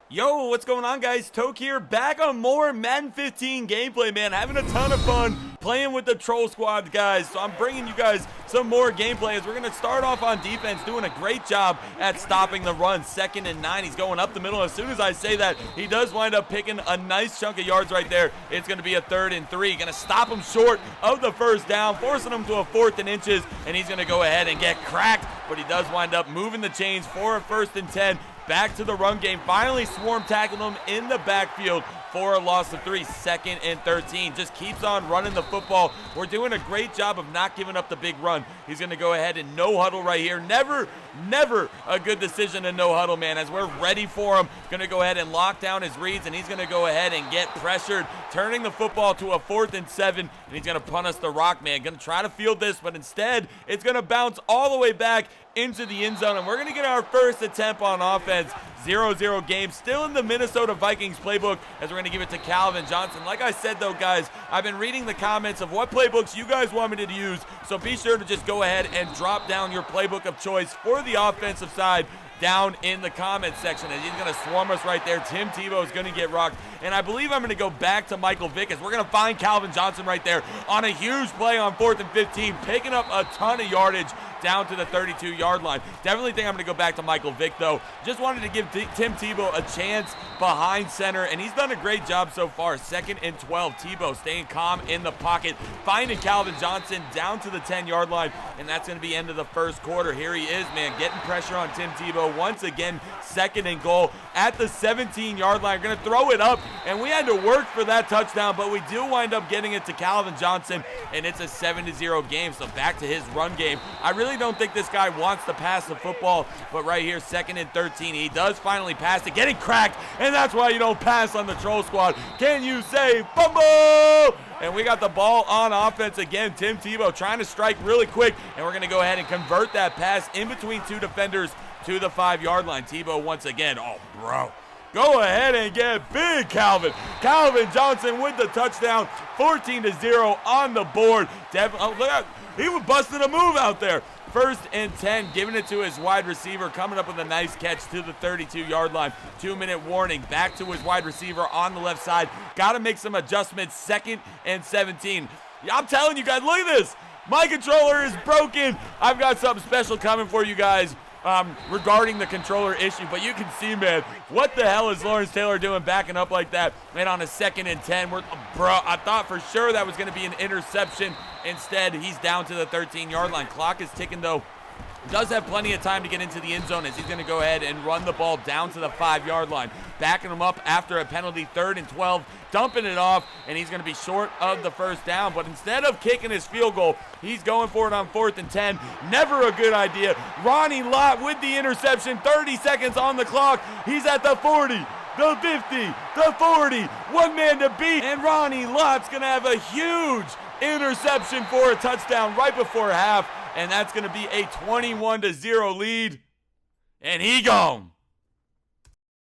Yo, what's going on, guys? Toke here, back on more Madden 15 gameplay, man. Having a ton of fun playing with the Troll Squad, guys. So I'm bringing you guys some more gameplay as we're going to start off on defense, doing a great job at stopping the run. 2nd and 9, he's going up the middle. As soon as I say that, he does wind up picking a nice chunk of yards right there. It's going to be a 3rd and 3. Going to stop him short of the first down, forcing him to a 4th and inches, and he's going to go ahead and get cracked, but he does wind up moving the chains for a 1st and 10. Back to the run game, finally swarm tackled him in the backfield for a loss of 3, 2nd and 13. Just keeps on running the football. We're doing a great job of not giving up the big run. He's going to go ahead and no huddle right here. Never a good decision to no huddle, man, as we're ready for him. Going to go ahead and lock down his reads, and he's going to go ahead and get pressured, turning the football to a 4th and 7, and he's going to punt us the rock, man. Going to try to field this, but instead it's going to bounce all the way back into the end zone, and we're going to get our first attempt on offense. 0-0 game, still in the Minnesota Vikings playbook, as we're going to give it to Calvin Johnson. Like I said, though, guys, I've been reading the comments of what playbooks you guys want me to use, so be sure to just go ahead and drop down your playbook of choice for the offensive side down in the comments section, as he's going to swarm us right there. Tim Tebow is going to get rocked, and I believe I'm going to go back to Michael Vick, as we're going to find Calvin Johnson right there on a huge play on 4th and 15, picking up a ton of yardage down to the 32-yard line. Definitely think I'm going to go back to Michael Vick, though. Just wanted to give Tim Tebow a chance behind center, and he's done a great job so far. 2nd and 12, Tebow staying calm in the pocket, finding Calvin Johnson down to the 10-yard line, and that's going to be end of the first quarter. Here he is, man, getting pressure on Tim Tebow. Once again, 2nd and goal at the 17-yard line. We're going to throw it up, and we had to work for that touchdown, but we do wind up getting it to Calvin Johnson, and it's a 7-0 game. So back to his run game. I really don't think this guy wants to pass the football, but right here, 2nd and 13, he does finally pass it, getting cracked, and that's why you don't pass on the Troll Squad. Can you say fumble? And we got the ball on offense again. Tim Tebow trying to strike really quick, and we're going to go ahead and convert that pass in between two defenders to the 5-yard line. Tebow once again. Oh, bro. Go ahead and get big, Calvin. Calvin Johnson with the touchdown. 14-0 on the board. Oh, look out. He was busting a move out there. 1st and 10, giving it to his wide receiver, coming up with a nice catch to the 32-yard line. 2-minute warning, back to his wide receiver on the left side. Got to make some adjustments. 2nd and 17. I'm telling you guys, look at this. My controller is broken. I've got something special coming for you guys regarding the controller issue, but you can see, man, what the hell is Lawrence Taylor doing backing up like that? And on a 2nd and 10, bro, I thought for sure that was going to be an interception. Instead, he's down to the 13-yard line. Clock is ticking, though. Does have plenty of time to get into the end zone, as he's going to go ahead and run the ball down to the 5-yard line. Backing him up after a penalty, 3rd and 12, dumping it off, and he's going to be short of the first down. But instead of kicking his field goal, he's going for it on 4th and 10. Never a good idea. Ronnie Lott with the interception, 30 seconds on the clock. He's at the 40. The 50, the 40, one man to beat, and Ronnie Lott's going to have a huge interception for a touchdown right before half, and that's going to be a 21-0 lead, and he gone.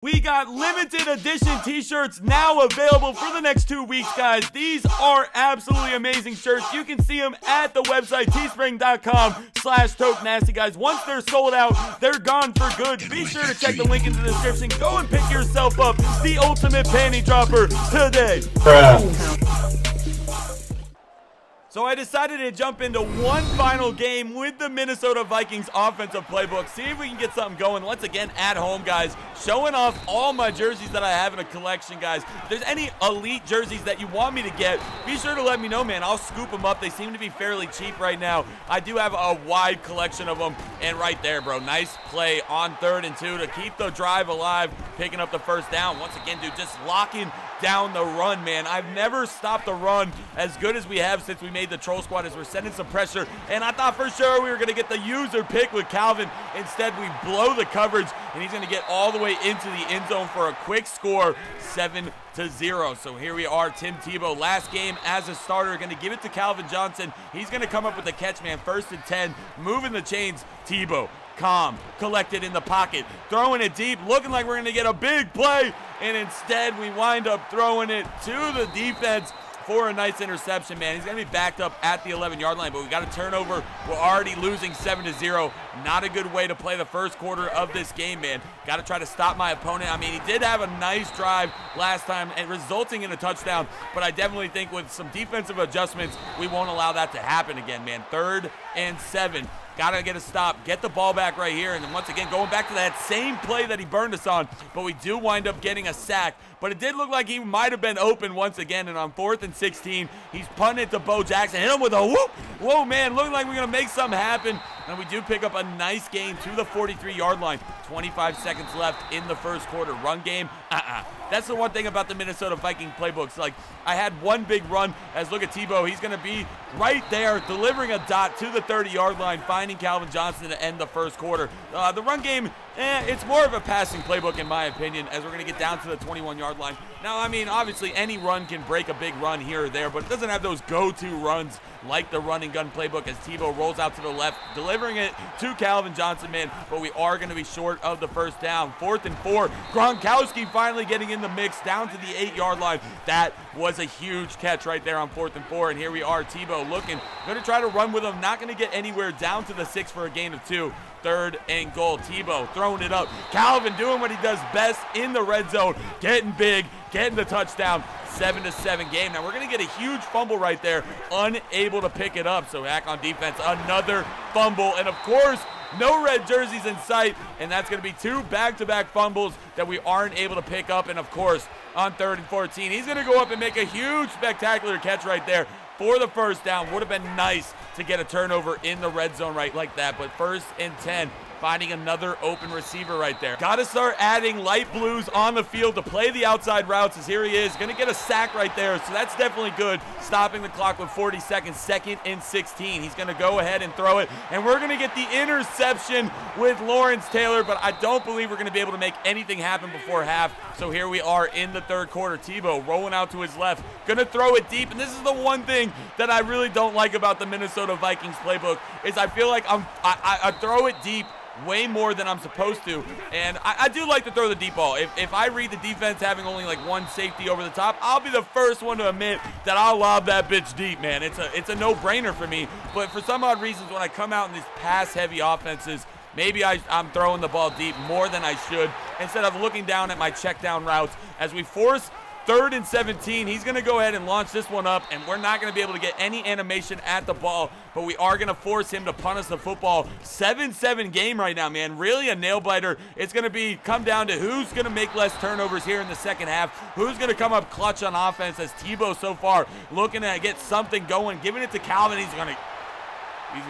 We got limited edition t-shirts now available for the next 2 weeks, guys. These are absolutely amazing shirts. You can see them at the website, teespring.com/tokenasty, guys. Once they're sold out, they're gone for good. Be sure to check the link in the description. Go and pick yourself up the ultimate panty dropper today. So I decided to jump into one final game with the Minnesota Vikings offensive playbook. See if we can get something going. Once again, at home, guys. Showing off all my jerseys that I have in a collection, guys. If there's any elite jerseys that you want me to get, be sure to let me know, man. I'll scoop them up. They seem to be fairly cheap right now. I do have a wide collection of them. And right there, bro, nice play on 3rd and 2 to keep the drive alive, picking up the first down. Once again, dude, just locking down the run, man. I've never stopped the run as good as we have since we made the Troll Squad, as we're sending some pressure, and I thought for sure we were going to get the user pick with Calvin. Instead, we blow the coverage, and he's going to get all the way into the end zone for a quick score, 7-0. So here we are, Tim Tebow, last game as a starter, going to give it to Calvin Johnson. He's going to come up with the catch, man. 1st and 10, moving the chains. Tebow, calm, collected in the pocket, throwing it deep, looking like we're going to get a big play, and instead we wind up throwing it to the defense for a nice interception, man. He's going to be backed up at the 11-yard line, but we got a turnover. We're already losing 7-0. Not a good way to play the first quarter of this game, man. Got to try to stop my opponent. I mean, he did have a nice drive last time and resulting in a touchdown, but I definitely think with some defensive adjustments, we won't allow that to happen again, man. 3rd and 7. Got to get a stop, get the ball back right here, and then once again, going back to that same play that he burned us on, but we do wind up getting a sack. But it did look like he might have been open once again, and on 4th and 16, he's punting it to Bo Jackson. Hit him with a whoop. Whoa, man, looking like we're going to make something happen. And we do pick up a nice gain to the 43-yard line. 25 seconds left in the first quarter. Run game, That's the one thing about the Minnesota Viking playbooks. Like, I had one big run, as look at THO. He's going to be right there, delivering a dot to the 30-yard line, finding Calvin Johnson to end the first quarter. The run game, it's more of a passing playbook in my opinion, as we're going to get down to the 21-yard line. Now, I mean, obviously any run can break a big run here or there, but it doesn't have those go-to runs like the running gun playbook, as THO rolls out to the left, delivering it to Calvin Johnson, man, but we are going to be short of the first down. 4th and 4, Gronkowski finally getting in the mix down to the 8-yard line. That was a huge catch right there on 4th and 4, and here we are, THO looking, going to try to run with him, not going to get anywhere, down to the 6 for a gain of 2. 3rd and goal. THO throwing it up. Calvin doing what he does best in the red zone, getting big, getting the touchdown. 7-7 game. Now we're going to get a huge fumble right there, unable to pick it up. So back on defense, another fumble, and of course, no red jerseys in sight, and that's going to be 2 back-to-back fumbles that we aren't able to pick up. And of course, on 3rd and 14, he's going to go up and make a huge, spectacular catch right there for the first down. Would have been nice to get a turnover in the red zone right like that, but 1st and 10, finding another open receiver right there. Got to start adding light blues on the field to play the outside routes, as here he is, going to get a sack right there, so that's definitely good. Stopping the clock with 40 seconds, 2nd and 16. He's going to go ahead and throw it, and we're going to get the interception with Lawrence Taylor, but I don't believe we're going to be able to make anything happen before half. So here we are in the 3rd quarter. THO rolling out to his left, going to throw it deep, and this is the one thing that I really don't like about the Minnesota Vikings playbook, is I feel like I throw it deep way more than I'm supposed to, and I do like to throw the deep ball. If I read the defense having only like one safety over the top, I'll be the first one to admit that I'll lob that bitch deep, man. It's a no-brainer for me, but for some odd reasons, when I come out in these pass-heavy offenses, maybe I'm throwing the ball deep more than I should, instead of looking down at my check down routes. As we force 3rd and 17, he's going to go ahead and launch this one up, and we're not going to be able to get any animation at the ball, but we are going to force him to punt us the football. 7-7 game right now, man. Really a nail-biter. It's going to come down to who's going to make less turnovers here in the second half, who's going to come up clutch on offense, as THO so far looking to get something going, giving it to Calvin. He's going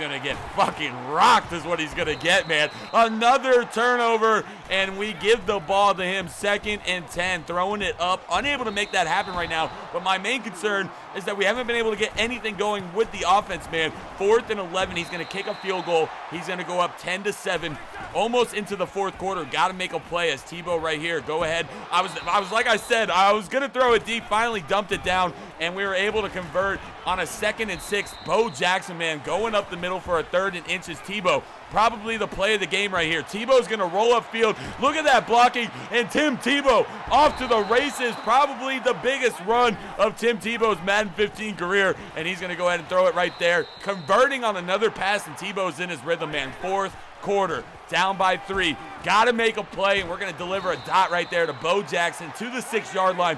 to get fucking rocked is what he's going to get, man. Another turnover, and we give the ball to him. 2nd and 10, throwing it up. Unable to make that happen right now, but my main concern is that we haven't been able to get anything going with the offense, man. 4th and 11, he's going to kick a field goal. He's going to go up 10-7, almost into the 4th quarter. Got to make a play as THO right here. Go ahead. I was like I said, I was going to throw it deep, finally dumped it down, and we were able to convert on a 2nd and 6. Bo Jackson, man, going up the middle for a 3rd and inches. THO, probably the play of the game right here. THO's going to roll up field. Look at that blocking, and Tim Tebow off to the races. Probably the biggest run of Tim Tebow's Madden 15 career, and he's going to go ahead and throw it right there. Converting on another pass, and Tebow's in his rhythm, man. 4th quarter, down by 3. Got to make a play, and we're going to deliver a dot right there to Bo Jackson to the 6-yard line.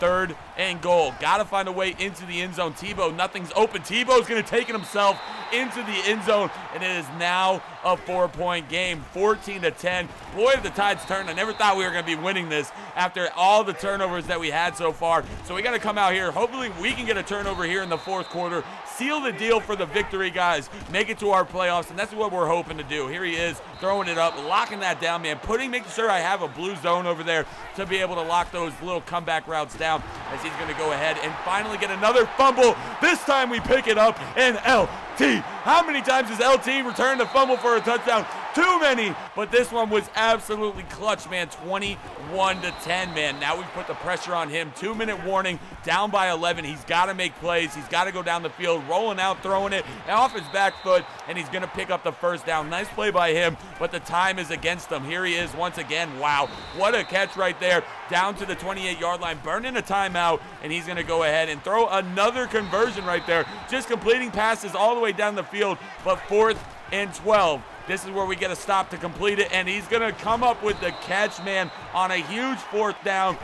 3rd and goal. Got to find a way into the end zone. THO, nothing's open. Tebow's going to take it himself into the end zone, and it is now a 4-point game. 14-10. Boy, if the tide's turned. I never thought we were going to be winning this after all the turnovers that we had so far. So we got to come out here. Hopefully we can get a turnover here in the 4th quarter. Seal the deal for the victory, guys. Make it to our playoffs, and that's what we're hoping to do. Here he is, throwing it up, locking that down, man. Making sure I have a blue zone over there to be able to lock those little comeback routes down, as he's going to go ahead and finally get another fumble. This time we pick it up, and LT. How many times has LT returned a fumble for a touchdown? too many, but this one was absolutely clutch, man. 21-10, man. Now we've put the pressure on him. 2-minute warning, down by 11. He's got to make plays. He's got to go down the field, rolling out, throwing it off his back foot, and he's going to pick up the first down. Nice play by him, but the time is against him. Here he is once again. Wow, what a catch right there. Down to the 28-yard line, burning a timeout, and he's going to go ahead and throw another conversion right there. Just completing passes all the way down the field, but 4th and 12. This is where we get a stop to complete it, and he's going to come up with the catch, man, on a huge 4th down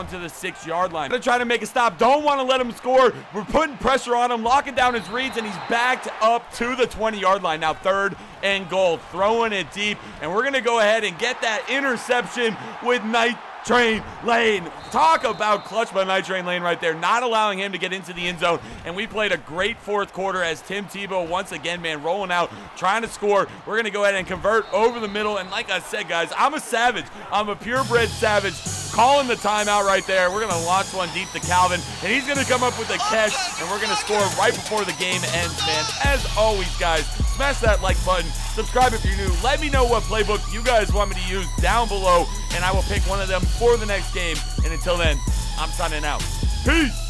to the 6-yard line. Going to try to make a stop. Don't want to let him score. We're putting pressure on him, locking down his reads, and he's backed up to the 20-yard line. Now 3rd and goal, throwing it deep, and we're going to go ahead and get that interception with Night Train Lane. Talk about clutch by Night Train Lane right there, not allowing him to get into the end zone. And we played a great 4th quarter as Tim Tebow once again, man, rolling out, trying to score. We're going to go ahead and convert over the middle. And like I said, guys, I'm a savage. I'm a purebred savage. Calling the timeout right there. We're going to launch one deep to Calvin, and he's going to come up with a catch, and we're going to score right before the game ends, man. As always, guys, smash that like button. Subscribe if you're new. Let me know what playbook you guys want me to use down below, and I will pick one of them for the next game. And until then, I'm signing out. Peace.